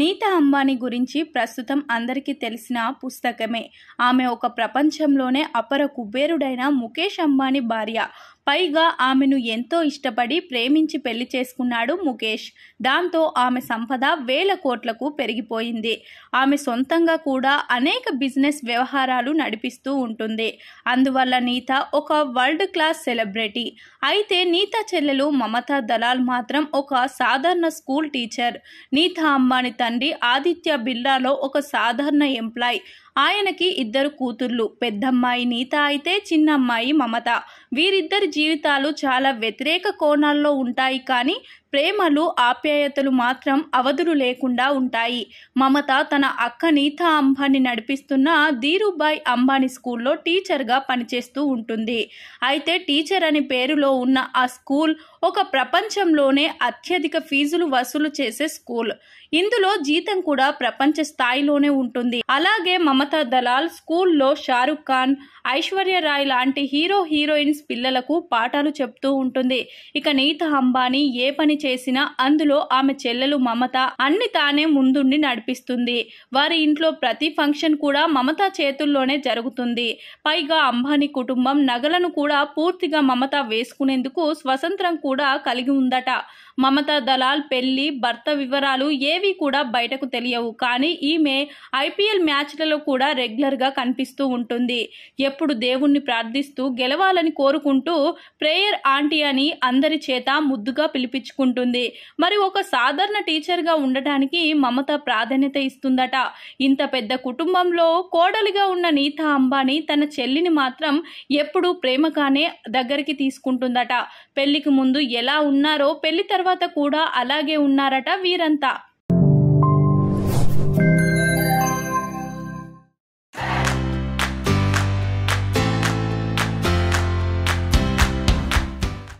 నీతా అంబానీ గురించి ప్రస్తుతం అందరికీ తెలిసిన పుస్తకమే. ఆమె ఒక ప్రపంచంలోనే అపర కుబేరుడైన ముఖేష్ అంబానీ భార్య. పైగా ఆమెను ఎంతో ఇష్టపడి ప్రేమించి పెళ్లి చేసుకున్నాడు ముఖేష్. దాంతో ఆమె సంపద వేల కోట్లకు పెరిగిపోయింది. ఆమె సొంతంగా కూడా అనేక బిజినెస్ వ్యవహారాలు నడిపిస్తూ ఉంటుంది. అందువల్ల నీతా ఒక వరల్డ్ క్లాస్ సెలబ్రిటీ. అయితే నీతా చెల్లెలు మమతా దలాల్ మాత్రం ఒక సాధారణ స్కూల్ టీచర్. నీతా అంబానీ తండ్రి ఆదిత్య బిర్లాలో ఒక సాధారణ ఎంప్లాయ్. ఆయనకి ఇద్దరు కూతుర్లు. పెద్దమ్మాయి నీతా అయితే చిన్నమ్మాయి మమత. వీరిద్దరి జీవితాలు చాలా వ్యతిరేక కోణాల్లో ఉంటాయి, కానీ ప్రేమలు ఆప్యాయతలు మాత్రం అవధులు లేకుండా ఉంటాయి. మమత తన అక్క నీతా అంబానీ నడిపిస్తున్న ధీరుభాయ్ అంబానీ స్కూల్లో టీచర్గా పనిచేస్తూ ఉంటుంది. అయితే టీచర్ అని పేరులో ఉన్న ఆ స్కూల్ ఒక ప్రపంచంలోనే అత్యధిక ఫీజులు వసూలు చేసే స్కూల్. ఇందులో జీతం కూడా ప్రపంచ స్థాయిలోనే ఉంటుంది. అలాగే మమతా దలాల్ స్కూల్లో షారుఖ్ ఖాన్, ఐశ్వర్య రాయ్ లాంటి హీరోయిన్స్ పిల్లలకు పాఠాలు చెప్తూ ఉంటుంది. ఇక నీతా అంబానీ ఏ పని చేసినా అందులో ఆమె చెల్లెలు మమత అన్ని తానే ముందుండి నడిపిస్తుంది. వారి ఇంట్లో ప్రతి ఫంక్షన్ కూడా మమత చేతుల్లోనే జరుగుతుంది. పైగా అంబానీ కుటుంబం నగలను కూడా పూర్తిగా మమత వేసుకునేందుకు స్వతంత్రం కూడా కలిగి ఉందట. మమతా దలాల్ పెళ్లి, భర్త వివరాలు ఏవి కూడా బయటకు తెలియవు, కానీ ఈమె ఐపీఎల్ మ్యాచ్లలో కూడా రెగ్యులర్గా కనిపిస్తూ ఉంటుంది. ఎప్పుడు దేవుణ్ణి ప్రార్థిస్తూ గెలవాలని కోరుకుంటూ ప్రేయర్ ఆంటీ అని అందరి చేత ముద్దుగా పిలిపించుకుంటుంది. మరి ఒక సాధారణ టీచర్గా ఉండటానికి మమత ప్రాధాన్యత ఇస్తుందట. ఇంత పెద్ద కుటుంబంలో కోడలిగా ఉన్న నీతా అంబానీ తన చెల్లిని మాత్రం ఎప్పుడూ ప్రేమగానే దగ్గరికి తీసుకుంటుందట. పెళ్లికి ముందు ఎలా ఉన్నారో పెళ్లి తర్వాత కూడా అలాగే ఉన్నారట వీరంతా.